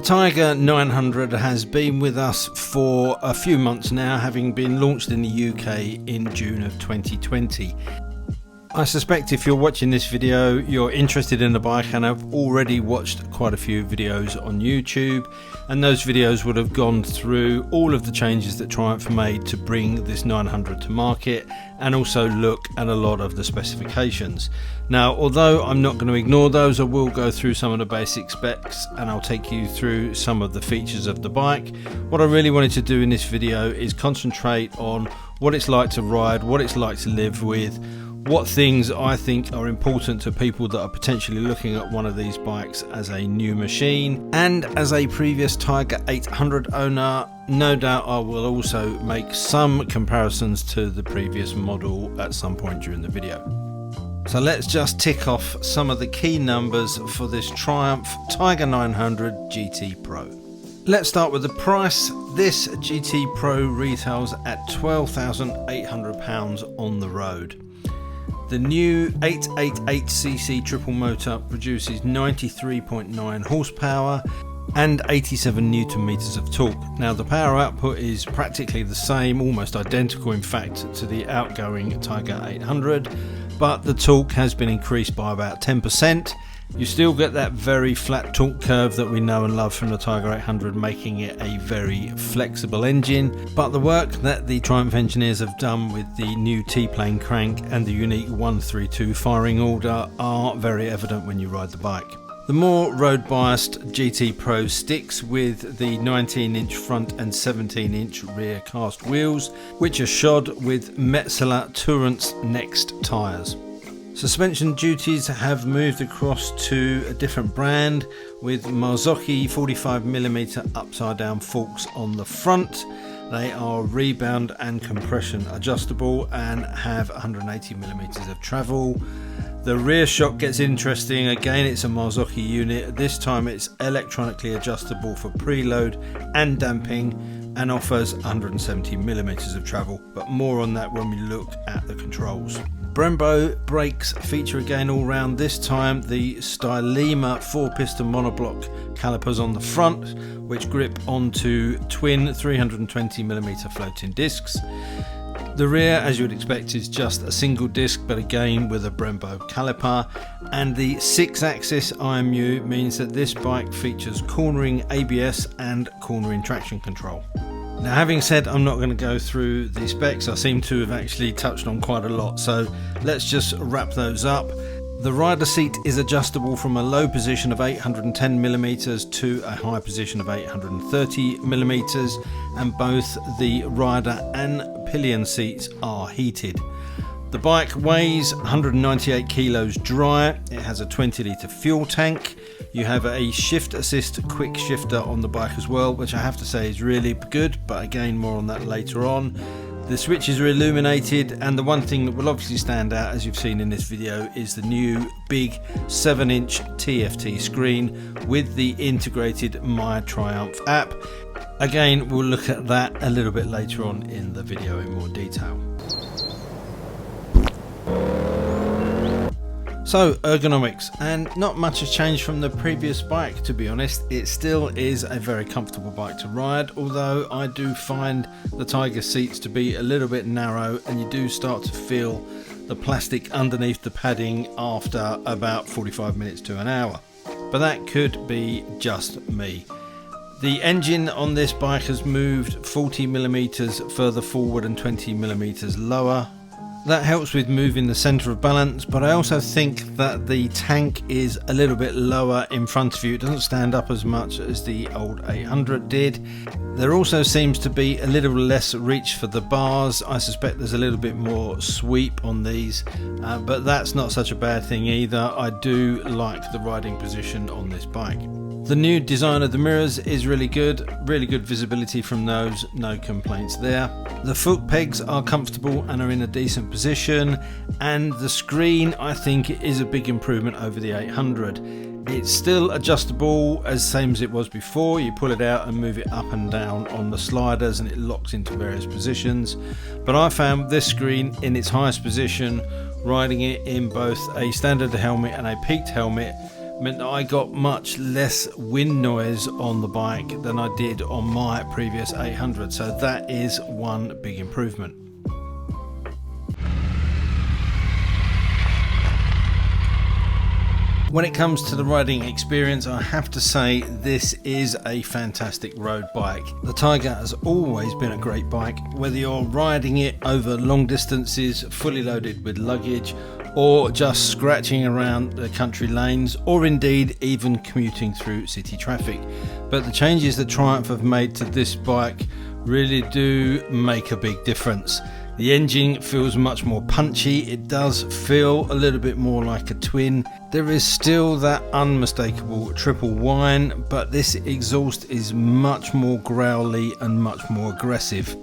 Tiger 900 has been with us for a few months now, having been launched in the UK in June of 2020. I suspect if you're watching this video, you're interested in the bike and have already watched quite a few videos on YouTube, and those videos would have gone through all of the changes that Triumph made to bring this 900 to market, and also look at a lot of the specifications. Now, although I'm not going to ignore those, I will go through some of the basic specs and I'll take you through some of the features of the bike. What I really wanted to do in this video is concentrate on what it's like to ride, what it's like to live with, what things I think are important to people that are potentially looking at one of these bikes as a new machine. And as a previous Tiger 800 owner, no doubt I will also make some comparisons to the previous model at some point during the video. So let's just tick off some of the key numbers for this Triumph Tiger 900 GT Pro. Let's start with the price. This GT Pro retails at £12,800 on the road. The new 888cc triple motor produces 93.9 horsepower and 87 newton meters of torque. Now, the power output is practically the same, almost identical in fact, to the outgoing Tiger 800, but the torque has been increased by about 10%. You still get that very flat torque curve that we know and love from the Tiger 800, making it a very flexible engine, but the work that the Triumph engineers have done with the new T-plane crank and the unique 132 firing order are very evident when you ride the bike. The more road-biased GT Pro sticks with the 19-inch front and 17-inch rear cast wheels, which are shod with Metzeler Tourance Next tyres. Suspension duties have moved across to a different brand with Marzocchi 45mm upside down forks on the front. They are rebound and compression adjustable and have 180mm of travel. The rear shock gets interesting. Again, it's a Marzocchi unit. This time it's electronically adjustable for preload and damping and offers 170mm of travel, but more on that when we look at the controls. Brembo brakes feature again all round, this time the Stylema 4-piston monoblock calipers on the front, which grip onto twin 320mm floating discs. The rear, as you would expect, is just a single disc, but again with a Brembo caliper, and the 6-axis IMU means that this bike features cornering ABS and cornering traction control. Now, having said I'm not going to go through the specs, I seem to have actually touched on quite a lot, so let's just wrap those up. The rider seat is adjustable from a low position of 810mm to a high position of 830mm, and both the rider and pillion seats are heated. The bike weighs 198 kilos dry. It has a 20-litre fuel tank. You have a shift assist quick shifter on the bike as well, which I have to say is really good, but again more on that later on. The switches are illuminated, and the one thing that will obviously stand out, as you've seen in this video, is the new big 7-inch TFT screen with the integrated My Triumph app. Again, we'll look at that a little bit later on in the video in more detail. So, ergonomics, and not much has changed from the previous bike, to be honest. It still is a very comfortable bike to ride, although I do find the Tiger seats to be a little bit narrow, and you do start to feel the plastic underneath the padding after about 45 minutes to an hour. But that could be just me. The engine on this bike has moved 40mm further forward and 20mm lower. That helps with moving the centre of balance, but I also think that the tank is a little bit lower in front of you. It doesn't stand up as much as the old 800 did. There also seems to be a little less reach for the bars. I suspect there's a little bit more sweep on these, but that's not such a bad thing either. I do like the riding position on this bike. The new design of the mirrors is really good visibility from those, no complaints there. The foot pegs are comfortable and are in a decent position, and the screen I think is a big improvement over the 800. It's still adjustable as same as it was before. You pull it out and move it up and down on the sliders and it locks into various positions, but I found this screen in its highest position, riding it in both a standard helmet and a peaked helmet, meant that I got much less wind noise on the bike than I did on my previous 800, so that is one big improvement. When it comes to the riding experience, I have to say this is a fantastic road bike. The Tiger has always been a great bike, whether you're riding it over long distances, fully loaded with luggage, or just scratching around the country lanes, or indeed even commuting through city traffic. But the changes that Triumph have made to this bike really do make a big difference. The engine feels much more punchy, it does feel a little bit more like a twin. There is still that unmistakable triple whine, but this exhaust is much more growly and much more aggressive.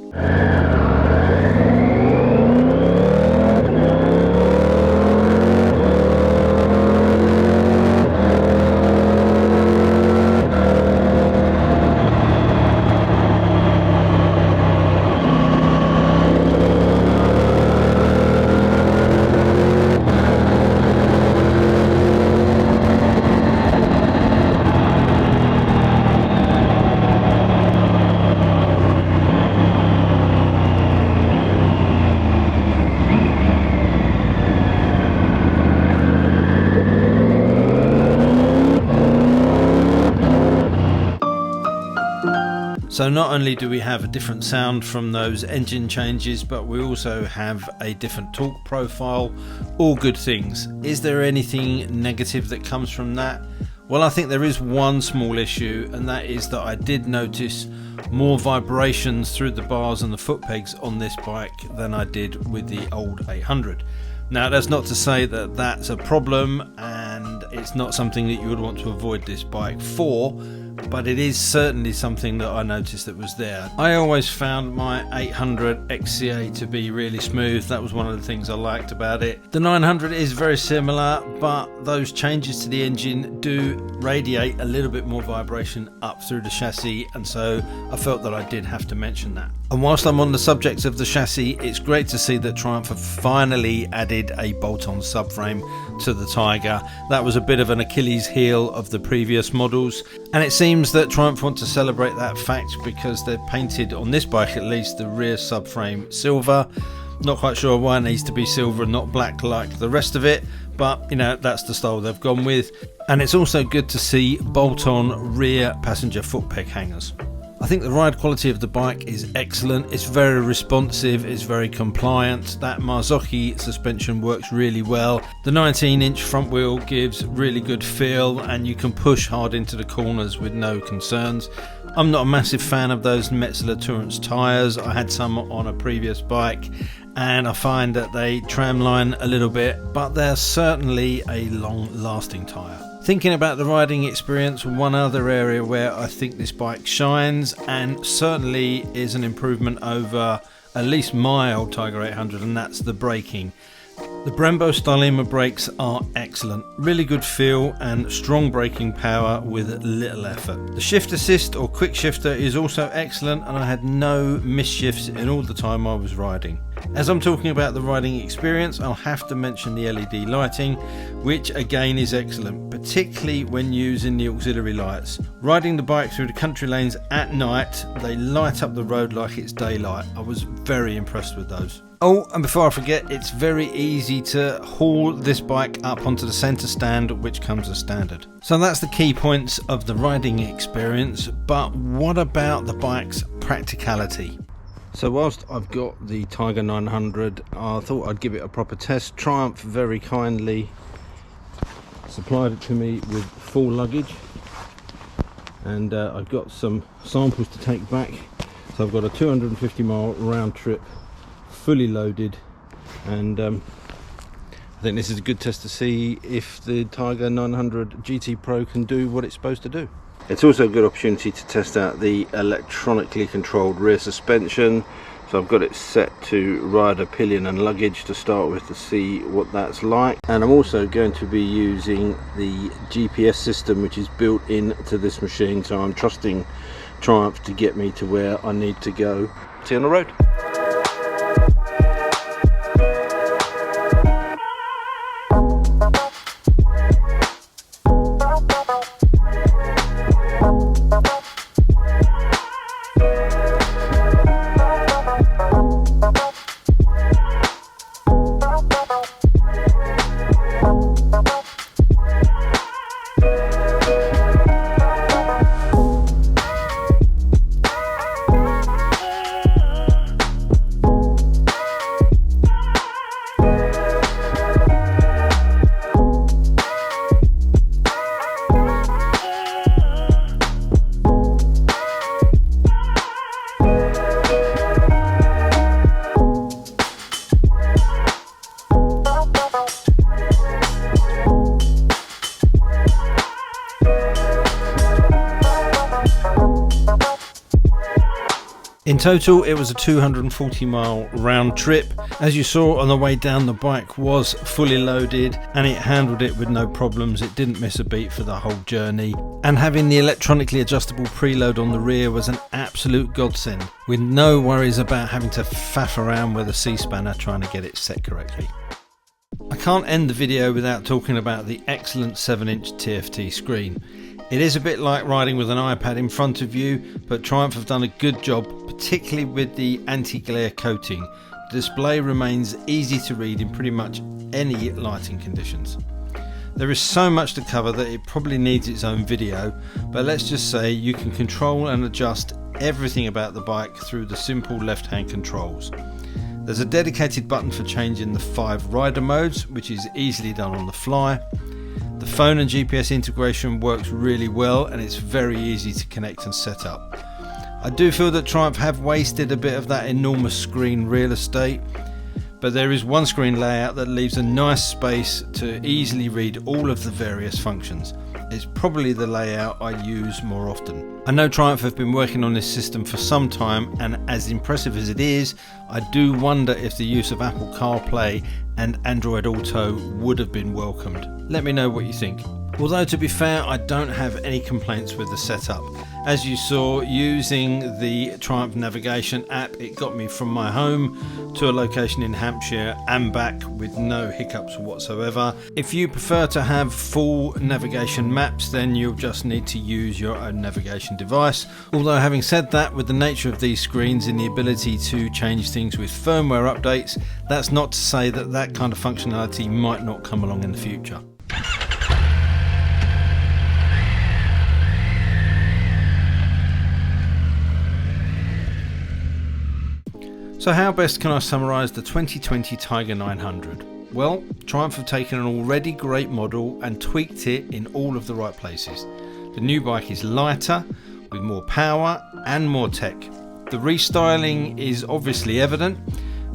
So not only do we have a different sound from those engine changes, but we also have a different torque profile. All good things. Is there anything negative that comes from that? Well, I think there is one small issue, and that is that I did notice more vibrations through the bars and the foot pegs on this bike than I did with the old 800. Now, that's not to say that that's a problem and it's not something that you would want to avoid this bike for, but it is certainly something that I noticed that was there. I always found my 800 XCA to be really smooth. That was one of the things I liked about it. The 900 is very similar, but those changes to the engine do radiate a little bit more vibration up through the chassis, and so I felt that I did have to mention that. And whilst I'm on the subject of the chassis, it's great to see that Triumph have finally added a bolt-on subframe to the Tiger. That was a bit of an Achilles heel of the previous models, and it seems that Triumph want to celebrate that fact because they've painted, on this bike at least, the rear subframe silver. Not quite sure why it needs to be silver and not black like the rest of it, but you know, that's the style they've gone with. And it's also good to see bolt-on rear passenger foot peg hangers. I think the ride quality of the bike is excellent. It's very responsive, it's very compliant. That Marzocchi suspension works really well. The 19-inch front wheel gives really good feel, and you can push hard into the corners with no concerns. I'm not a massive fan of those Metzeler Tourance tyres. I had some on a previous bike and I find that they tramline a little bit, but they're certainly a long-lasting tyre. Thinking about the riding experience, one other area where I think this bike shines and certainly is an improvement over at least my old Tiger 800, and that's the braking. The Brembo Stylema brakes are excellent, really good feel and strong braking power with little effort. The shift assist or quick shifter is also excellent, and I had no misshifts in all the time I was riding. As I'm talking about the riding experience, I'll have to mention the LED lighting, which again is excellent, particularly when using the auxiliary lights. Riding the bike through the country lanes at night, they light up the road like it's daylight. I was very impressed with those. Oh, and before I forget, it's very easy to haul this bike up onto the centre stand, which comes as standard. So that's the key points of the riding experience, but what about the bike's practicality? So whilst I've got the Tiger 900, I thought I'd give it a proper test. Triumph very kindly supplied it to me with full luggage, and I've got some samples to take back. So I've got a 250 mile round trip, fully loaded, and I think this is a good test to see if the Tiger 900 GT Pro can do what it's supposed to do. It's also a good opportunity to test out the electronically controlled rear suspension. So I've got it set to rider, pillion and luggage to start with to see what that's like. And I'm also going to be using the GPS system which is built into this machine. So I'm trusting Triumph to get me to where I need to go. See you on the road. In total, it was a 240-mile round trip. As you saw on the way down, the bike was fully loaded and it handled it with no problems. It didn't miss a beat for the whole journey. And having the electronically adjustable preload on the rear was an absolute godsend, with no worries about having to faff around with a C-spanner trying to get it set correctly. I can't end the video without talking about the excellent 7-inch TFT screen. It is a bit like riding with an iPad in front of you, but Triumph have done a good job, particularly with the anti-glare coating. The display remains easy to read in pretty much any lighting conditions. There is so much to cover that it probably needs its own video, but let's just say you can control and adjust everything about the bike through the simple left-hand controls. There's a dedicated button for changing the 5 rider modes, which is easily done on the fly. The phone and GPS integration works really well and it's very easy to connect and set up. I do feel that Triumph have wasted a bit of that enormous screen real estate, but there is one screen layout that leaves a nice space to easily read all of the various functions. It's probably the layout I use more often. I know Triumph have been working on this system for some time, and as impressive as it is, I do wonder if the use of Apple CarPlay and Android Auto would have been welcomed. Let me know what you think. Although to be fair, I don't have any complaints with the setup. As you saw, using the Triumph navigation app, it got me from my home to a location in Hampshire and back with no hiccups whatsoever. If you prefer to have full navigation maps, then you'll just need to use your own navigation device. Although having said that, with the nature of these screens and the ability to change things with firmware updates, that's not to say that that kind of functionality might not come along in the future. So how best can I summarise the 2020 Tiger 900? Well, Triumph have taken an already great model and tweaked it in all of the right places. The new bike is lighter, with more power and more tech. The restyling is obviously evident,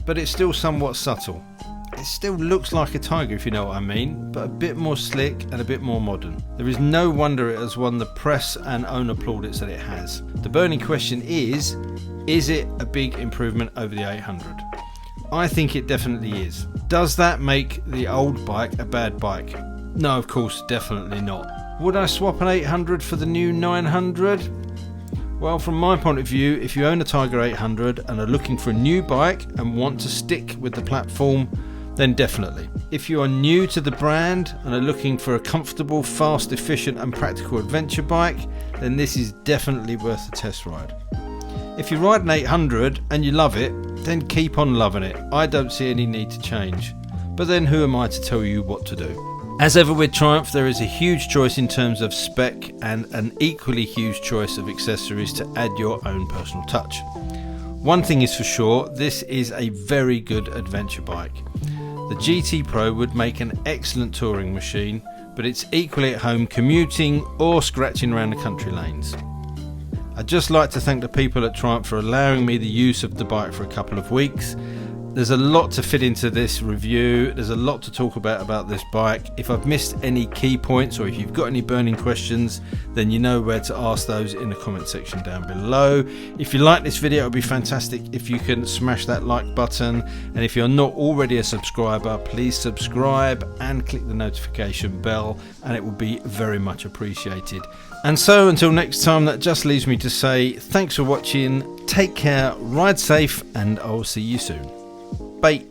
but it's still somewhat subtle. It still looks like a Tiger, if you know what I mean, but a bit more slick and a bit more modern. There is no wonder it has won the press and owner plaudits that it has. The burning question is it a big improvement over the 800? I think it definitely is. Does that make the old bike a bad bike? No, of course, definitely not. Would I swap an 800 for the new 900? Well, from my point of view, if you own a Tiger 800 and are looking for a new bike and want to stick with the platform, then definitely. If you are new to the brand and are looking for a comfortable, fast, efficient and practical adventure bike, then this is definitely worth a test ride. If you ride an 800 and you love it, then keep on loving it. I don't see any need to change. But then who am I to tell you what to do? As ever with Triumph, there is a huge choice in terms of spec and an equally huge choice of accessories to add your own personal touch. One thing is for sure, this is a very good adventure bike. The GT Pro would make an excellent touring machine, but it's equally at home commuting or scratching around the country lanes. I'd just like to thank the people at Triumph for allowing me the use of the bike for a couple of weeks. There's a lot to fit into this review. There's a lot to talk about this bike. If I've missed any key points or if you've got any burning questions, then you know where to ask those in the comment section down below. If you like this video, it would be fantastic if you can smash that like button. And if you're not already a subscriber, please subscribe and click the notification bell, and it will be very much appreciated. And so until next time, that just leaves me to say thanks for watching, take care, ride safe, and I'll see you soon. Bye.